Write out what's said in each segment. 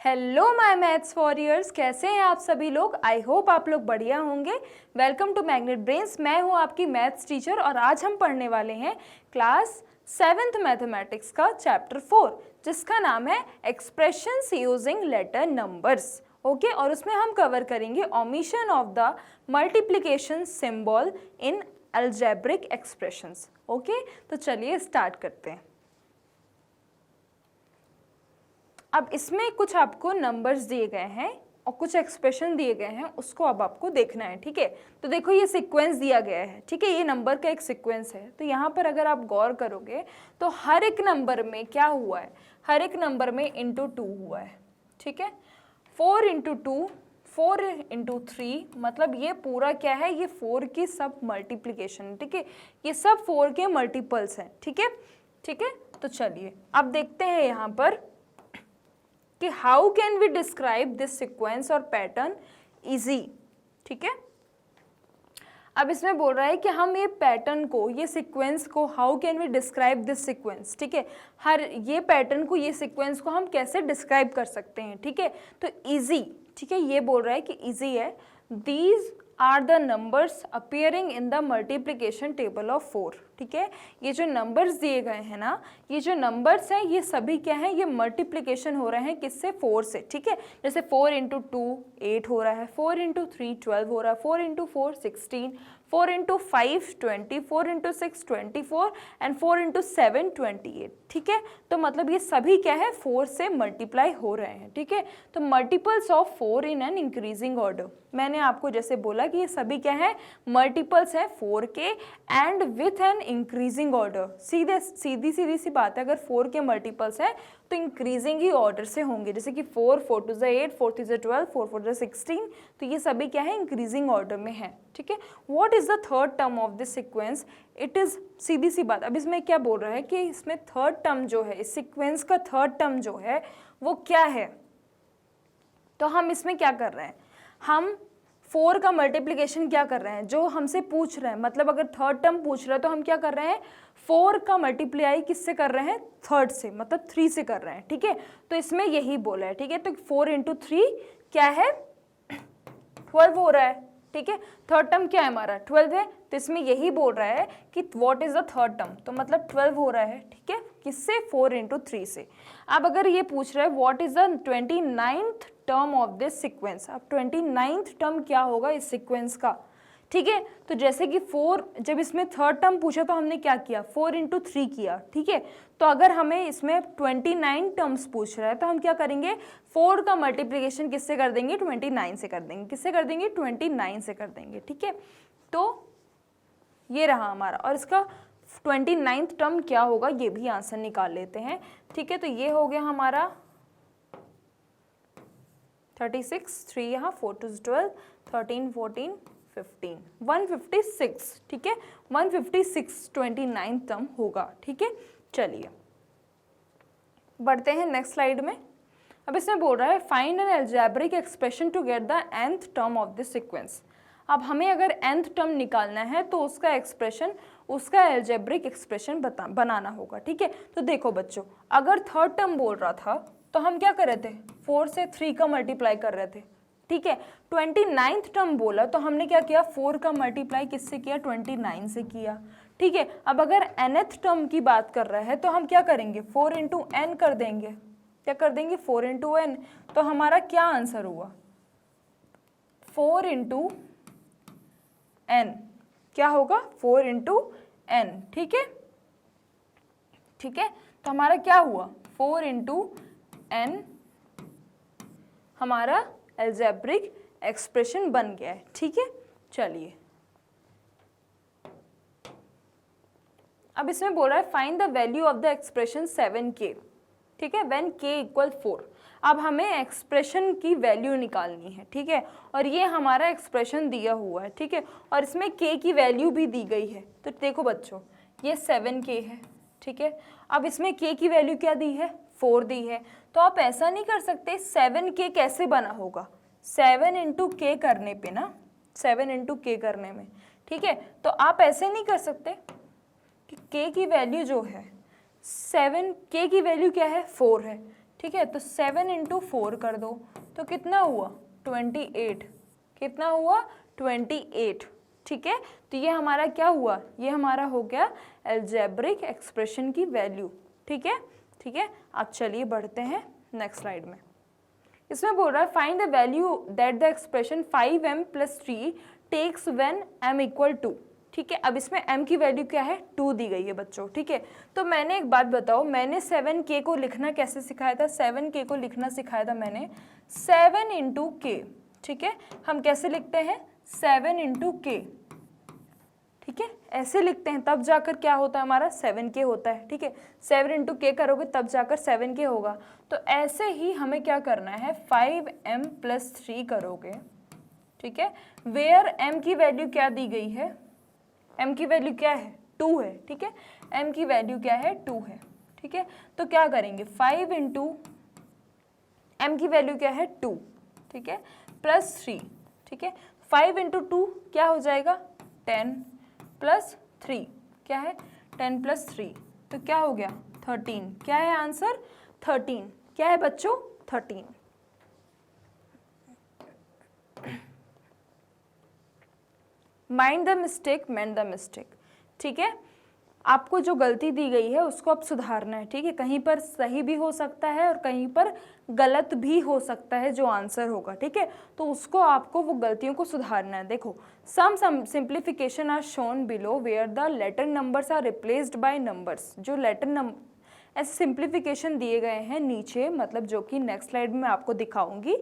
Hello my maths warriors, कैसे हैं आप सभी लोग। आई होप आप लोग बढ़िया होंगे। Welcome to Magnet Brains. मैं हूं आपकी मैथ्स टीचर और आज हम पढ़ने वाले हैं क्लास 7th मैथमेटिक्स का चैप्टर 4 जिसका नाम है expressions using letter numbers. Okay, और उसमें हम कवर करेंगे omission of the multiplication symbol in algebraic expressions. Okay, तो चलिए स्टार्ट करते हैं। अब इसमें कुछ आपको नंबर्स दिए गए हैं और कुछ एक्सप्रेशन दिए गए हैं, उसको अब आपको देखना है। ठीक है, तो देखो ये सीक्वेंस दिया गया है। ठीक है, ये नंबर का एक सीक्वेंस है। तो यहाँ पर अगर आप गौर करोगे तो हर एक नंबर में क्या हुआ है, हर एक नंबर में इंटू 2 हुआ है। ठीक है, 4 इंटू 2, 4 इंटू 3, मतलब ये पूरा क्या है, ये 4 की सब मल्टीप्लीकेशन। ठीक है, ये सब 4 के मल्टीपल्स हैं। ठीक है, ठीक है, तो चलिए अब देखते हैं यहाँ पर कि how can we describe this sequence और पैटर्न इजी। ठीक है, अब इसमें बोल रहा है कि हम ये पैटर्न को, ये सीक्वेंस को, how can we describe this sequence. ठीक है, हर ये पैटर्न को, ये सीक्वेंस को हम कैसे डिस्क्राइब कर सकते हैं। ठीक है, तो इजी, ठीक है, ये बोल रहा है कि इजी है। These are the numbers appearing in the multiplication table of 4। ठीक है, ये जो नंबर्स दिए गए हैं ना, ये जो नंबर्स हैं ये सभी क्या हैं, ये मल्टीप्लिकेशन हो रहे हैं किससे, 4 से। ठीक है, जैसे 4 इंटू 2 8 हो रहा है, 4 इंटू 3 12 हो रहा है, 4 into 4 16, 4 into 5 20, 4 into 6 24 and 4 into 7 28। ठीक है, तो मतलब ये सभी क्या है, 4 से मल्टीप्लाई हो रहे हैं। ठीक है, तो multiples of 4 in an increasing order. मैंने आपको जैसे बोला कि ये सभी क्या है, मल्टीपल्स है 4 के and with an increasing order. सीधी सी बात है, अगर 4 के मल्टीपल्स है तो इंक्रीजिंग ही ऑर्डर से होंगे। जैसे कि 4 4 2 8, 4 3 12, 4 4 16, तो ये सभी क्या है, इंक्रीजिंग ऑर्डर में है। ठीक है, what is the third term of this sequence, it is, सीधी सी बात। अब इसमें क्या बोल रहा है कि इसमें थर्ड टर्म जो है, इस सीक्वेंस का थर्ड टर्म जो है वो क्या है। तो हम इसमें क्या कर रहे हैं, हम 4 का मल्टीप्लिकेशन क्या कर रहे हैं, जो हमसे पूछ रहे हैं, मतलब अगर थर्ड टर्म पूछ रहा है तो हम क्या कर रहे हैं, 4 का मल्टीप्लाई किससे कर रहे हैं, थर्ड से, मतलब 3 से कर रहे हैं। ठीक है, तो इसमें यही बोला है। ठीक है, तो 4 इंटू 3 क्या है, 12 हो रहा है। ठीक है, थर्ड टर्म क्या है हमारा, 12 है। तो इसमें यही बोल रहा है कि what is the third term, तो मतलब 12 हो रहा है। ठीक है, किससे, 4 इंटू 3 से। अब अगर ये पूछ रहा है what is the 29th term of this sequence, अब 29th टर्म क्या होगा इस सीक्वेंस का। ठीक है, तो जैसे कि 4, जब इसमें थर्ड टर्म पूछा तो हमने क्या किया, 4 इंटू 3 किया। ठीक है, तो अगर हमें इसमें 29 टर्म्स पूछ रहा है तो हम क्या करेंगे, 4 का मल्टीप्लिकेशन किससे कर देंगे, 29 से कर देंगे। किससे कर देंगे, 29 से कर देंगे। ठीक है, तो ये रहा हमारा, और इसका 29th टर्म क्या होगा ये भी आंसर निकाल लेते हैं। ठीक है, तो ये हो गया हमारा 36, 3 यहाँ, 4 2 12, 13 14 15, 156। ठीक है, 156 29th टर्म होगा। ठीक है, चलिए बढ़ते हैं नेक्स्ट स्लाइड में। अब इसमें बोल रहा है find an algebraic expression to get the nth term of this sequence. अब हमें अगर nth टर्म निकालना है तो उसका एक्सप्रेशन, उसका अलजेब्रिक एक्सप्रेशन बनाना होगा। ठीक है, तो देखो बच्चों, अगर थर्ड टर्म बोल रहा था तो हम क्या कर रहे थे, 4 से 3 का मल्टीप्लाई कर रहे थे। ठीक है, 29th टर्म बोला तो हमने क्या किया, 4 का मल्टीप्लाई किससे किया, 29 से किया। ठीक है, अब अगर nth टर्म की बात कर रहा है तो हम क्या करेंगे, 4 इंटू एन कर देंगे। क्या कर देंगे, 4 इंटू एन। तो हमारा क्या आंसर हुआ, 4 इंटू एन, क्या होगा, 4 इंटू एन। ठीक है, ठीक है, तो हमारा क्या हुआ, 4 इंटू एन हमारा अलजेब्रिक एक्सप्रेशन बन गया है। ठीक है, चलिए अब इसमें बोल रहा है find the value of the expression 7k। ठीक है, व्हेन k इक्वल 4। अब हमें एक्सप्रेशन की वैल्यू निकालनी है। ठीक है, और ये हमारा एक्सप्रेशन दिया हुआ है। ठीक है, और इसमें k की वैल्यू भी दी गई है। तो देखो बच्चों, ये 7k है। ठीक है, अब इसमें k की वैल्यू क्या दी है, 4 दी है। तो आप ऐसा नहीं कर सकते, 7k कैसे बना होगा, 7 इंटू के करने पे ना, 7 इंटू के करने में। ठीक है, तो आप ऐसे नहीं कर सकते कि k की वैल्यू जो है 7, k की वैल्यू क्या है, 4 है। ठीक है। तो 7 इंटू 4 कर दो तो कितना हुआ 28, कितना हुआ 28, ठीक है। तो ये हमारा क्या हुआ, ये हमारा हो गया अलजेब्रिक एक्सप्रेशन की वैल्यू, ठीक है, ठीक है। अब चलिए बढ़ते हैं नेक्स्ट स्लाइड में। इसमें बोल रहा है find the value that the expression 5m + 3 takes when m = 2, ठीक है। अब इसमें m की वैल्यू क्या है 2 दी गई है बच्चों, ठीक है। तो मैंने एक बात बताओ, मैंने 7k को लिखना कैसे सिखाया था, 7k को लिखना सिखाया था मैंने 7 इंटू k, ठीक है। हम कैसे लिखते हैं 7 इंटू k, ठीक है, ऐसे लिखते हैं, तब जाकर क्या होता है हमारा 7k होता है, ठीक है। 7 इंटू k करोगे तब जाकर 7k होगा। तो ऐसे ही हमें क्या करना है 5m + 3 करोगे, ठीक है, वेयर m की वैल्यू क्या दी गई है, m की वैल्यू क्या है 2 है, ठीक है, m की वैल्यू क्या है 2 है, ठीक है। तो क्या करेंगे 5 इंटू m की वैल्यू क्या है 2, ठीक है, +3, ठीक है। 5 इंटू 2 क्या हो जाएगा 10 + 3 क्या है 10 + 3, तो क्या हो गया 13, क्या है आंसर 13, क्या है बच्चों 13। Mind the mistake, mend the mistake, ठीक है। आपको जो गलती दी गई है उसको अब सुधारना है, ठीक है। कहीं पर सही भी हो सकता है और कहीं पर गलत भी हो सकता है जो आंसर होगा, ठीक है। तो उसको आपको वो गलतियों को सुधारना है। देखो some simplification are shown below where the letter numbers are replaced by numbers, जो लेटर नंबर ऐसे सिंप्लीफिकेशन दिए गए हैं नीचे, मतलब जो कि नेक्स्ट स्लाइड में आपको दिखाऊंगी,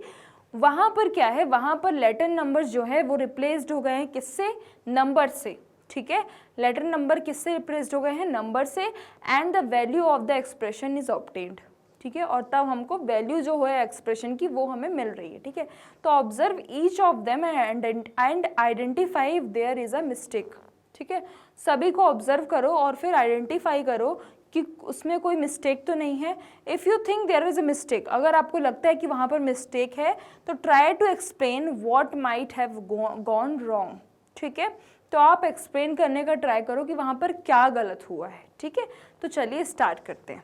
वहाँ पर क्या है, वहाँ पर लेटर नंबर्स जो है वो रिप्लेस्ड हो गए हैं किससे, नंबर से, ठीक है। लेटर नंबर किससे रिप्लेस्ड हो गए हैं, नंबर से, and the value of the expression is obtained, ठीक है। और तब हमको वैल्यू जो है एक्सप्रेशन की वो हमें मिल रही है, ठीक है। तो observe each of them and identify there is a mistake, ठीक है। सभी को ऑब्जर्व करो और फिर आइडेंटिफाई करो कि उसमें कोई मिस्टेक तो नहीं है। If you think there is a mistake, अगर आपको लगता है कि वहाँ पर मिस्टेक है तो try to explain what might have gone wrong, ठीक है। तो आप एक्सप्लेन करने का ट्राई करो कि वहाँ पर क्या गलत हुआ है, ठीक है। तो चलिए स्टार्ट करते हैं।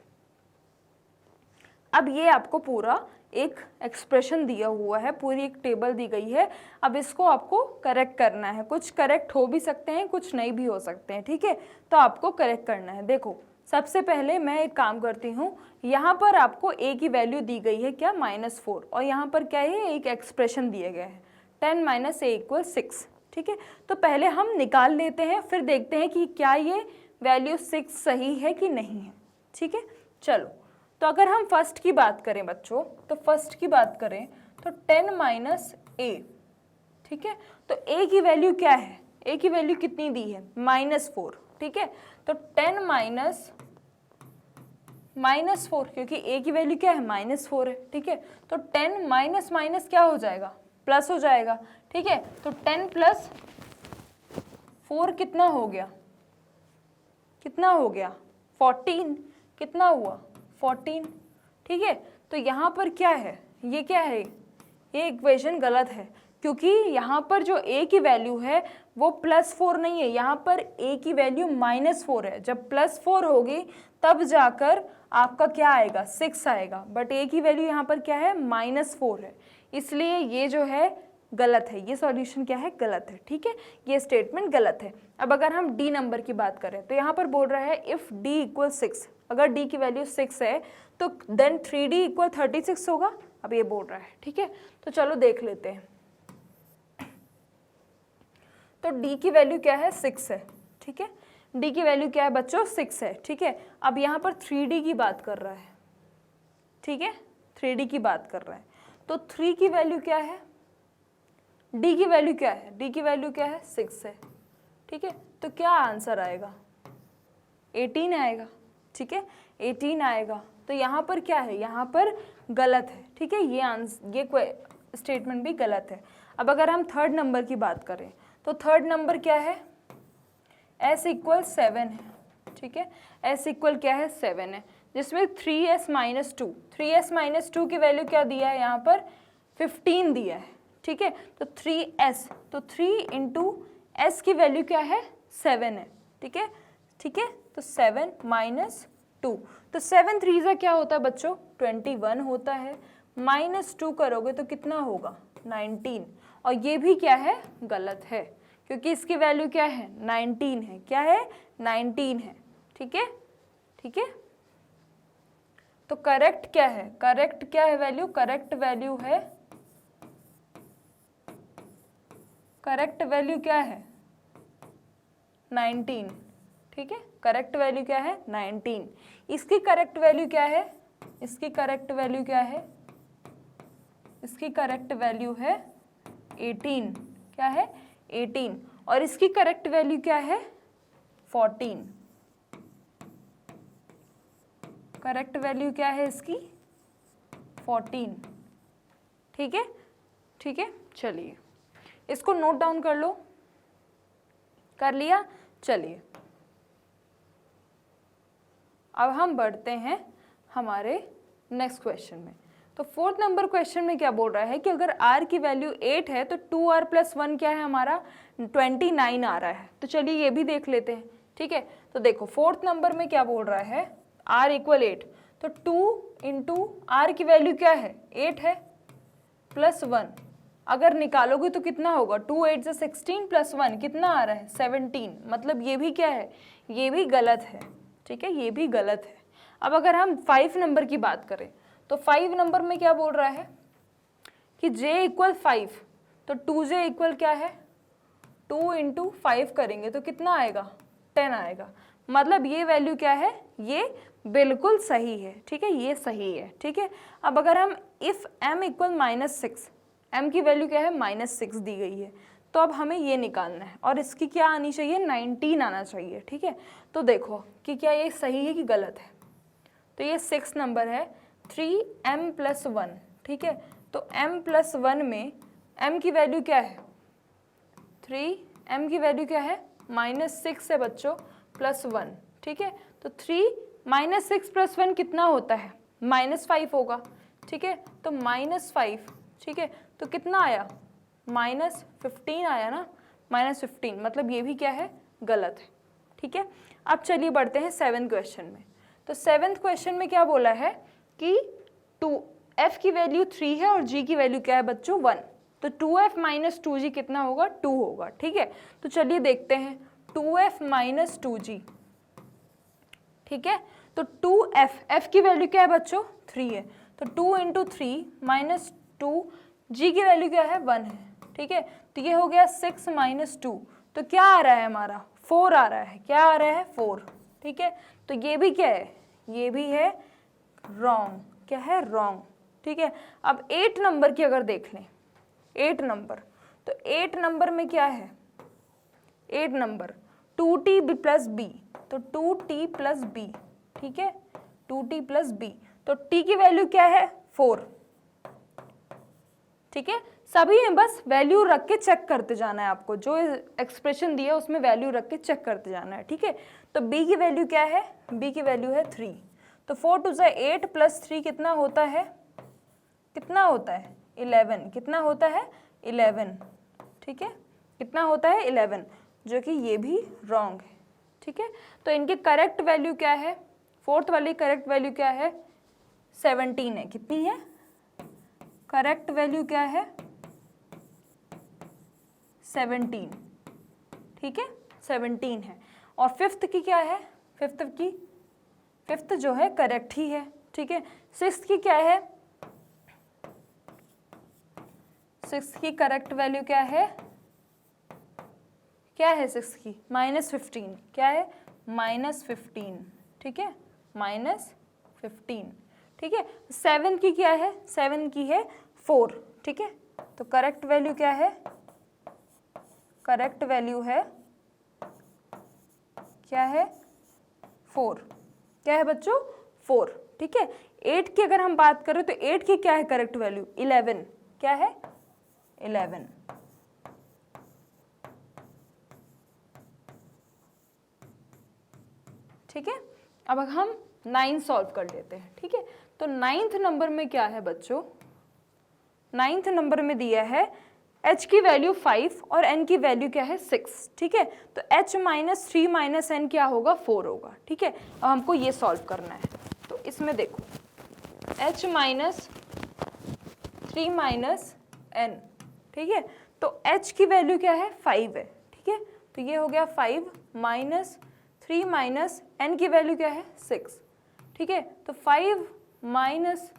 अब ये आपको पूरा एक एक्सप्रेशन दिया हुआ है, पूरी एक टेबल दी गई है। अब इसको आपको करेक्ट करना है, कुछ करेक्ट हो भी सकते हैं, कुछ नहीं भी हो सकते हैं, ठीक है। तो आपको करेक्ट करना है। देखो सबसे पहले मैं एक काम करती हूँ, यहाँ पर आपको a की वैल्यू दी गई है क्या -4, और यहाँ पर क्या है एक एक्सप्रेशन दिया गया है 10 - a = 6, ठीक है। तो पहले हम निकाल लेते हैं, फिर देखते हैं कि क्या ये वैल्यू 6 सही है कि नहीं है, ठीक है। चलो तो अगर हम फर्स्ट की बात करें बच्चों, तो फर्स्ट की बात करें तो 10 - a, ठीक है। तो a की वैल्यू क्या है, a की वैल्यू कितनी दी है -4, ठीक है। तो 10 - -4, क्योंकि a की वैल्यू क्या है -4 है, ठीक है। तो 10 माइनस माइनस क्या हो जाएगा प्लस हो जाएगा, ठीक है। तो 10 + 4 कितना हो गया, कितना हो गया 14, कितना हुआ 14, ठीक है। तो यहाँ पर क्या है, ये क्या है, ये इक्वेशन गलत है, क्योंकि यहाँ पर जो a की वैल्यू है वो +4 नहीं है, यहाँ पर a की वैल्यू -4 है। जब +4 होगी तब जाकर आपका क्या आएगा 6 आएगा, बट a की वैल्यू यहाँ पर क्या है -4 है, इसलिए ये जो है गलत है, ये सॉल्यूशन क्या है गलत है, ठीक है। ये स्टेटमेंट गलत है। अब अगर हम डी नंबर की बात करें तो यहाँ पर बोल रहा है इफ़ d = 6, अगर d की वैल्यू 6 है तो देन 3d = 36 होगा, अब ये बोल रहा है, ठीक है। तो चलो देख लेते हैं। तो d की वैल्यू क्या है 6 है, ठीक है। d की वैल्यू क्या है बच्चों 6 है, ठीक है। अब यहाँ पर 3d की बात कर रहा है, ठीक है, 3d की बात कर रहा है। तो 3 की वैल्यू क्या है, d की वैल्यू क्या है, d की वैल्यू क्या है 6 है, ठीक है। तो क्या आंसर आएगा 18 आएगा, ठीक है, 18 आएगा। तो यहाँ पर क्या है, यहाँ पर गलत है, ठीक है, ये स्टेटमेंट भी गलत है। अब अगर हम थर्ड नंबर की बात करें तो थर्ड नंबर क्या है s = 7 है, ठीक है, s = क्या है 7 है, जिसमें 3s - 2, 3s - 2 की वैल्यू क्या दिया है यहाँ पर 15 दिया है, ठीक है। तो 3s, तो 3 × s की वैल्यू क्या है 7 है, ठीक है, ठीक है। तो 7 - 2, तो 7 3 क्या होता है बच्चों 21 होता है, -2 करोगे तो कितना होगा 19, और ये भी क्या है गलत है क्योंकि इसकी वैल्यू क्या है 19 है, क्या है 19 है, ठीक है, ठीक है। तो करेक्ट क्या है, करेक्ट क्या है वैल्यू, करेक्ट वैल्यू है, करेक्ट वैल्यू क्या है 19, ठीक है, करेक्ट वैल्यू क्या है 19। इसकी करेक्ट वैल्यू क्या है, इसकी करेक्ट वैल्यू क्या है, इसकी करेक्ट वैल्यू है 18, क्या है 18, और इसकी करेक्ट वैल्यू क्या है 14, करेक्ट वैल्यू क्या है इसकी 14, ठीक है, ठीक है। चलिए इसको नोट डाउन कर लो, कर लिया। चलिए अब हम बढ़ते हैं हमारे नेक्स्ट क्वेश्चन में। तो 4th नंबर क्वेश्चन में क्या बोल रहा है कि अगर r की वैल्यू 8 है तो 2r + 1 क्या है हमारा 29 आ रहा है। तो चलिए ये भी देख लेते हैं, ठीक है। तो देखो 4th नंबर में क्या बोल रहा है r = 8, तो 2 × r की वैल्यू क्या है 8 है +1, अगर निकालोगे तो कितना होगा 2 8 16 +1 कितना आ रहा है 17, मतलब ये भी क्या है, ये भी गलत है, ठीक है, ये भी गलत है। अब अगर हम 5 नंबर की बात करें तो 5 नंबर में क्या बोल रहा है कि j = 5, तो 2j = क्या है 2 × 5 करेंगे तो कितना आएगा 10 आएगा, मतलब ये वैल्यू क्या है, ये बिल्कुल सही है, ठीक है, ये सही है, ठीक है। अब अगर हम इफ़ m = -6, m की वैल्यू क्या है -6 दी गई है, तो अब हमें ये निकालना है और इसकी क्या आनी चाहिए 19 आना चाहिए, ठीक है। तो देखो कि क्या ये सही है कि गलत है। तो ये 6 नंबर है 3m + 1, ठीक है। तो m + 1 में m की वैल्यू क्या है 3, m की वैल्यू क्या है -6 है बच्चों +1, ठीक है। तो 3 -6 + 1 कितना होता है -5 होगा, ठीक है। तो -5, ठीक है, तो कितना आया -15 आया ना, -15, मतलब ये भी क्या है गलत है, ठीक है। अब चलिए बढ़ते हैं 7th क्वेश्चन में। तो 7th क्वेश्चन में क्या बोला है कि f की वैल्यू 3 है और g की वैल्यू क्या है बच्चों 1, तो 2f - 2g कितना होगा 2 होगा, ठीक है। तो चलिए देखते हैं 2f - 2g, ठीक है। तो 2f की वैल्यू क्या है बच्चों 3 है, तो 2 × 3 - 2, g की वैल्यू क्या है 1 है, ठीक है। तो ये हो गया 6 - 2, तो क्या आ रहा है हमारा 4 आ रहा है, क्या आ रहा है 4, ठीक है। तो ये भी क्या है, ये भी है रॉन्ग, क्या है रॉन्ग, ठीक है। अब 8 नंबर की अगर देख लें 8 नंबर, तो 8 नंबर में क्या है 8 नंबर 2t + b, तो 2t + b, ठीक है, 2t + b, तो t की वैल्यू क्या है 4, ठीक है। सभी में बस वैल्यू रख के चेक करते जाना है आपको, जो एक्सप्रेशन दिया है उसमें वैल्यू रख के चेक करते जाना है, ठीक है। तो b की वैल्यू क्या है, b की वैल्यू है 3, तो 4 × 8 + 3 कितना होता है, कितना होता है 11, कितना होता है 11, ठीक है, कितना होता है 11, जो कि ये भी रॉन्ग है, ठीक है। तो इनकी करेक्ट वैल्यू क्या है, 4th वाली करेक्ट वैल्यू क्या है 17 है, कितनी है करेक्ट वैल्यू क्या है 17, ठीक है 17 है। और 5th की क्या है, 5th जो है करेक्ट ही है, ठीक है। 6th की क्या है, 6th की करेक्ट वैल्यू क्या है 6th की -15, क्या है -15, ठीक है -15, ठीक है। 7 की क्या है, 7 की है 4, ठीक है। तो करेक्ट वैल्यू क्या है, करेक्ट वैल्यू है क्या है 4, क्या है बच्चों 4, ठीक है। 8 की अगर हम बात करें तो 8 की क्या है करेक्ट वैल्यू 11, क्या है 11, ठीक है। अब हम 9 सॉल्व कर लेते हैं, ठीक है। तो 9th नंबर में क्या है बच्चों, 9th नंबर में दिया है h की वैल्यू 5 और n की वैल्यू क्या है 6, ठीक है। तो h - 3 - n क्या होगा 4 होगा, ठीक है। अब हमको ये सॉल्व करना है, तो इसमें देखो h माइनस 3 माइनस n, ठीक है, तो h की वैल्यू क्या है 5 है, ठीक है, तो ये हो गया 5 माइनस 3 माइनस n की वैल्यू क्या है 6, ठीक है, तो 5 माइनस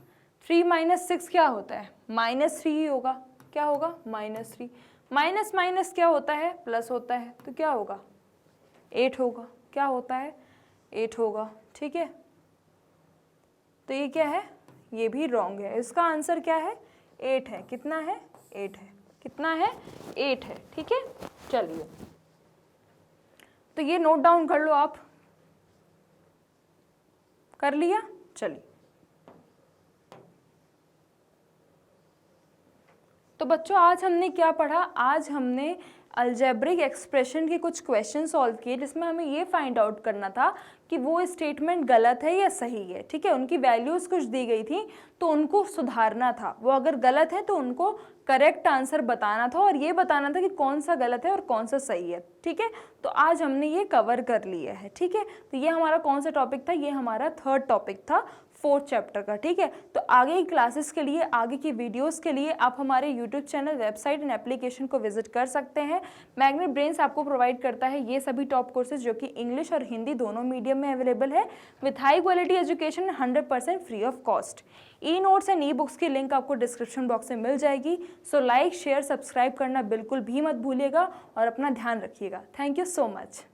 3 माइनस 6 क्या होता है -3 ही होगा, क्या होगा -3, माइनस माइनस क्या होता है प्लस होता है, तो क्या होगा 8 होगा, क्या होता है 8 होगा, ठीक है, तो ये क्या है, ये भी रॉन्ग है, इसका आंसर क्या है 8 है, कितना है 8 है, कितना है 8 है, ठीक है। चलिए तो ये नोट डाउन कर लो, आप कर लिया। चलिए तो बच्चों आज हमने क्या पढ़ा, आज हमने अलजेब्रिक एक्सप्रेशन के कुछ क्वेश्चन सॉल्व किए जिसमें हमें ये फाइंड आउट करना था कि वो स्टेटमेंट गलत है या सही है, ठीक है, उनकी वैल्यूज़ कुछ दी गई थी तो उनको सुधारना था, वो अगर गलत है तो उनको करेक्ट आंसर बताना था और ये बताना था कि कौन सा गलत है और कौन सा सही है, ठीक है, तो आज हमने ये कवर कर लिया है, ठीक है, तो ये हमारा कौन सा टॉपिक था, ये हमारा 3rd टॉपिक था 4th चैप्टर का, ठीक है। तो आगे की क्लासेस के लिए, आगे की वीडियोस के लिए आप हमारे YouTube channel, website and application को विजिट कर सकते हैं। मैग्नेट ब्रेन्स आपको प्रोवाइड करता है ये सभी टॉप कोर्सेज जो कि इंग्लिश और हिंदी दोनों मीडियम में अवेलेबल है with high quality education 100% free of cost. E notes and e books की लिंक आपको डिस्क्रिप्शन बॉक्स में मिल जाएगी। सो लाइक, शेयर, सब्सक्राइब करना बिल्कुल भी मत भूलिएगा और अपना ध्यान रखिएगा। Thank you so much.